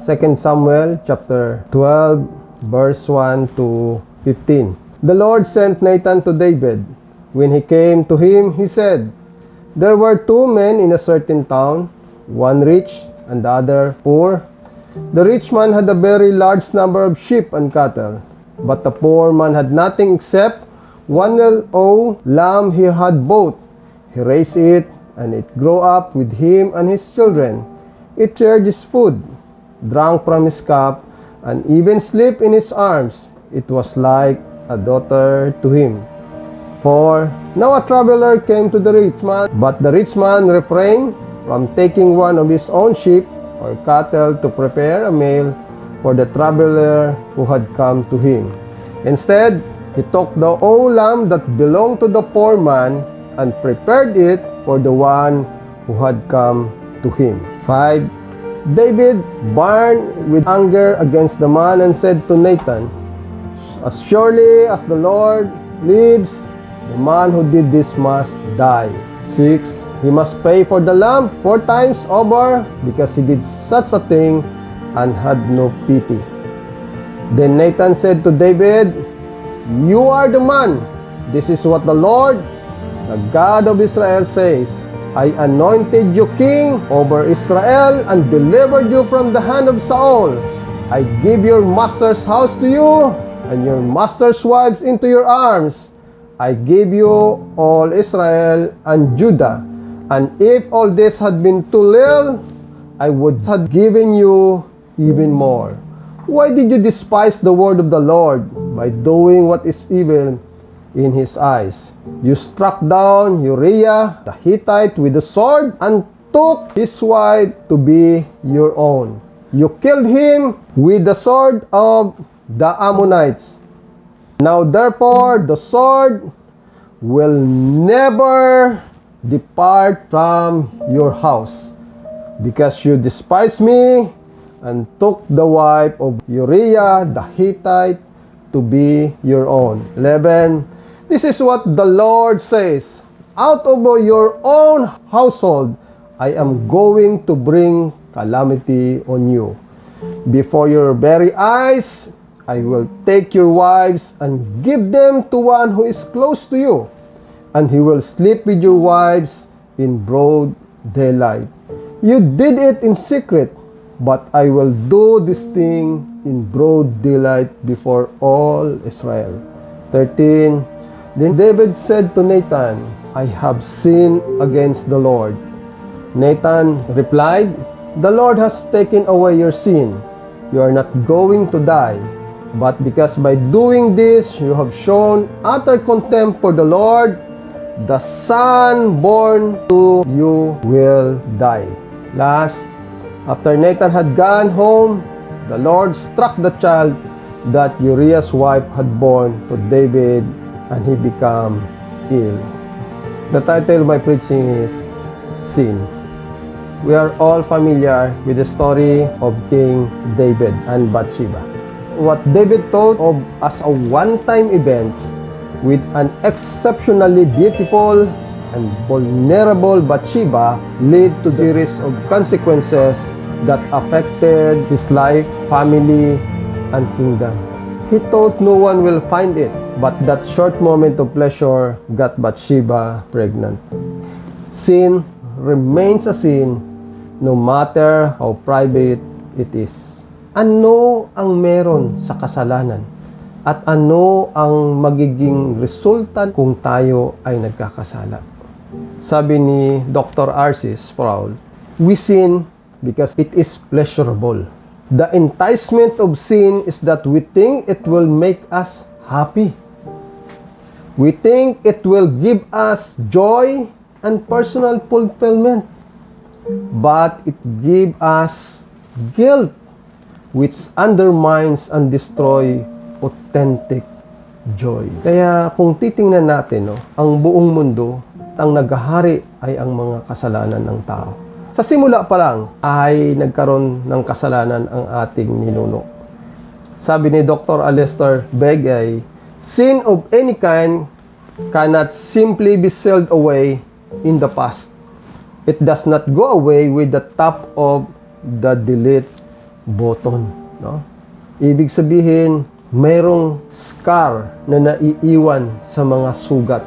2 Samuel chapter 12, verse 1 to 15. The Lord sent Nathan to David. When he came to him, he said, "There were two men in a certain town, one rich and the other poor. The rich man had a very large number of sheep and cattle, but the poor man had nothing except one little lamb he had bought. He raised it, and it grew up with him and his children. It shared his food, drank from his cup, and even slept in his arms. It was like a daughter to him. For now a traveler came to the rich man, but the rich man refrained from taking one of his own sheep or cattle to prepare a meal for the traveler who had come to him. Instead, he took the old lamb that belonged to the poor man and prepared it for the one who had come to him." 5. David burned with anger against the man and said to Nathan, "As surely as the Lord lives, the man who did this must die." 6. He must pay for the lamb 4 times over because he did such a thing and had no pity. Then Nathan said to David, "You are the man. This is what the Lord, the God of Israel says. I anointed you king over Israel and delivered you from the hand of Saul. I give your master's house to you and your master's wives into your arms. I give you all Israel and Judah. And if all this had been too little, I would have given you even more. Why did you despise the word of the Lord by doing what is evil in his eyes? You struck down Uriah the Hittite with the sword and took his wife to be your own. You killed him with the sword of the Ammonites. Now therefore the sword will never depart from your house, because you despised me and took the wife of Uriah the Hittite to be your own." 11. This is what the Lord says, "Out of your own household I am going to bring calamity on you. Before your very eyes I will take your wives and give them to one who is close to you, and he will sleep with your wives in broad daylight. You did it in secret, but I will do this thing in broad daylight before all Israel." 13. Then David said to Nathan, "I have sinned against the Lord." Nathan replied, "The Lord has taken away your sin. You are not going to die. But because by doing this you have shown utter contempt for the Lord, the son born to you will die." Last, after Nathan had gone home, the Lord struck the child that Uriah's wife had born to David, and he became ill. The title of my preaching is Sin. We are all familiar with the story of King David and Bathsheba. What David thought of as a one-time event with an exceptionally beautiful and vulnerable Bathsheba led to a series of consequences that affected his life, family, and kingdom. He thought no one will find it, but that short moment of pleasure got Bathsheba pregnant. Sin remains a sin no matter how private it is. Ano ang meron sa kasalanan? At ano ang magiging resulta kung tayo ay nagkakasala? Sabi ni Dr. R.C. Sproul, "We sin because it is pleasurable. The enticement of sin is that we think it will make us happy. We think it will give us joy and personal fulfillment. But it gives us guilt, which undermines and destroys authentic joy." Kaya kung titingnan natin, ang buong mundo, ang naghahari ay ang mga kasalanan ng tao. Sa simula pa lang ay nagkaroon ng kasalanan ang ating ninuno. Sabi ni Dr. Alistair Begg ay, "Sin of any kind cannot simply be sealed away in the past. It does not go away with the tap of the delete button, no? Ibig sabihin, mayroong scar na naiiwan sa mga sugat.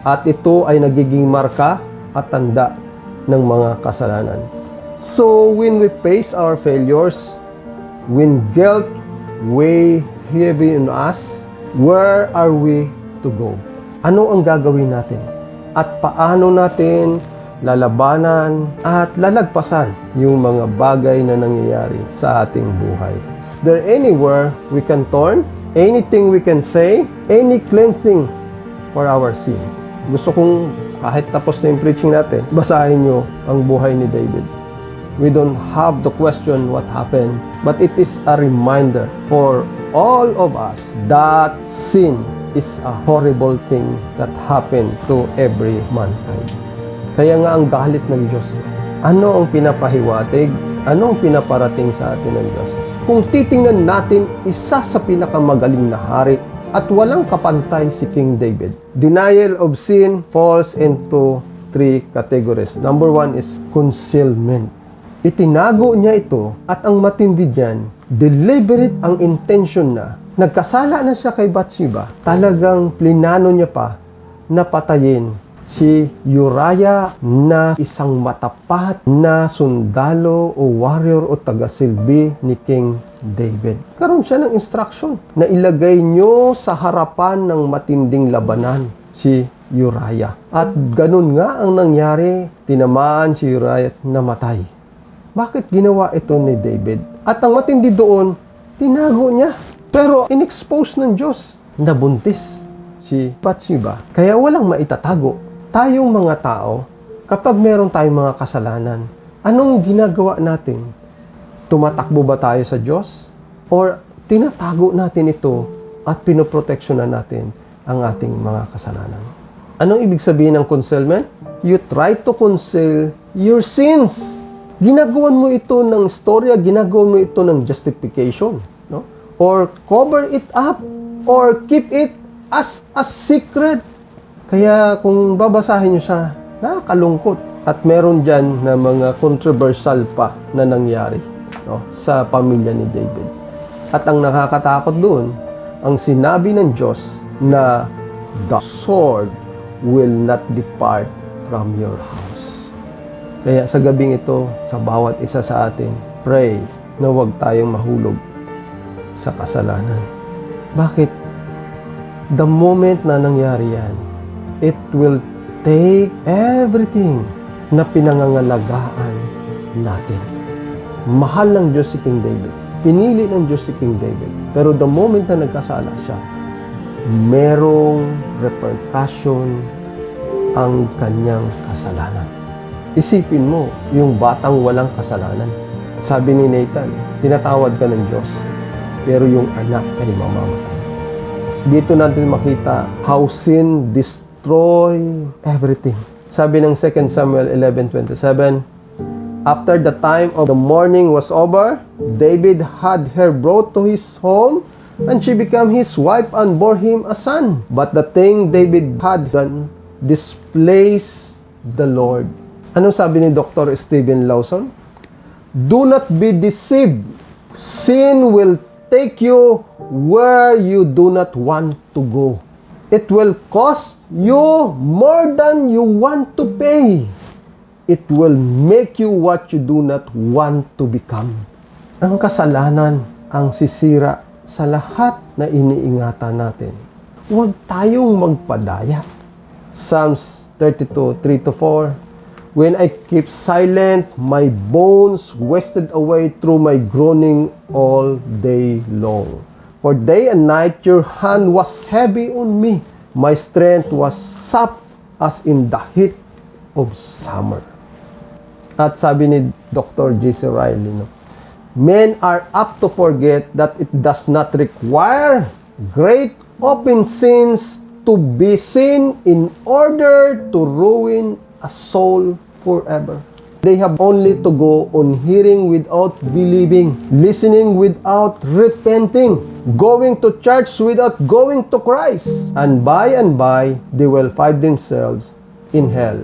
At ito ay nagiging marka at tanda ng mga kasalanan. So, when we face our failures, when guilt weigh heavy on us, where are we to go? Ano ang gagawin natin? At paano natin lalabanan at lalagpasan yung mga bagay na nangyayari sa ating buhay? Is there anywhere we can turn? Anything we can say? Any cleansing for our sin? Gusto kong kahit tapos na yung preaching natin, basahin nyo ang buhay ni David. We don't have to question what happened, but it is a reminder for all of us that sin is a horrible thing that happened to every mankind. Kaya nga ang galit ng Diyos. Ano ang pinapahiwatig? Ano ang pinaparating sa atin ng Diyos? Kung titingnan natin, isa sa pinakamagaling na hari at walang kapantay si King David. Denial of sin falls into three categories. Number one is concealment. Itinago niya ito at ang matindi diyan, deliberate ang intention na nagkasala na siya kay Bathsheba. Talagang plinano niya pa na patayin si Uriah na isang matapat na sundalo o warrior o tagasilbi ni King David. Karoon siya ng instruction na ilagay niyo sa harapan ng matinding labanan si Uriah. At ganun nga ang nangyari, tinamaan si Uriah at namatay. Bakit ginawa ito ni David? At ang matindi doon, tinago niya. Pero in-expose ng Diyos na buntis si Bathsheba. Kaya walang maitatago. Tayong mga tao, kapag meron tayong mga kasalanan, anong ginagawa natin? Tumatakbo ba tayo sa Diyos? Or tinatago natin ito at pinoproteksyonan natin ang ating mga kasalanan? Anong ibig sabihin ng concealment? You try to conceal your sins. Ginagawan mo ito ng storya, ginagawan mo ito ng justification, no? Or cover it up, or keep it as a secret. Kaya kung babasahin nyo siya, nakakalungkot. At meron dyan na mga controversial pa na nangyari, no, sa pamilya ni David. At ang nakakatakot doon, ang sinabi ng Diyos na the sword will not depart from your house. Kaya sa gabing ito, sa bawat isa sa atin, pray na huwag tayong mahulog sa kasalanan. Bakit? The moment na nangyari yan, it will take everything na pinangangalagaan natin. Mahal ng Diyos si King David. Pinili ng Diyos si King David. Pero the moment na nagkasala siya, merong repercussion ang kanyang kasalanan. Isipin mo, yung batang walang kasalanan. Sabi ni Nathan, tinatawad ka ng Diyos, pero yung anak ay mamamatay. Dito natin makita how sin destroy everything. Sabi ng 2 Samuel 11:27, after the time of the mourning was over, David had her brought to his home, and she became his wife and bore him a son. But the thing David had done displeased the Lord. Ano sabi ni Dr. Stephen Lawson? Do not be deceived. Sin will take you where you do not want to go. It will cost you more than you want to pay. It will make you what you do not want to become. Ang kasalanan ang sisira sa lahat na iniingatan natin. Huwag tayong magpadaya. Psalms 32:3-4. When I keep silent, my bones wasted away through my groaning all day long. For day and night your hand was heavy on me. My strength was sapped as in the heat of summer. At sabi ni Dr. J.C. Riley, no, men are apt to forget that it does not require great open sins to be seen in order to ruin a soul forever. They have only to go on hearing without believing, listening without repenting, going to church without going to Christ. And by, they will find themselves in hell.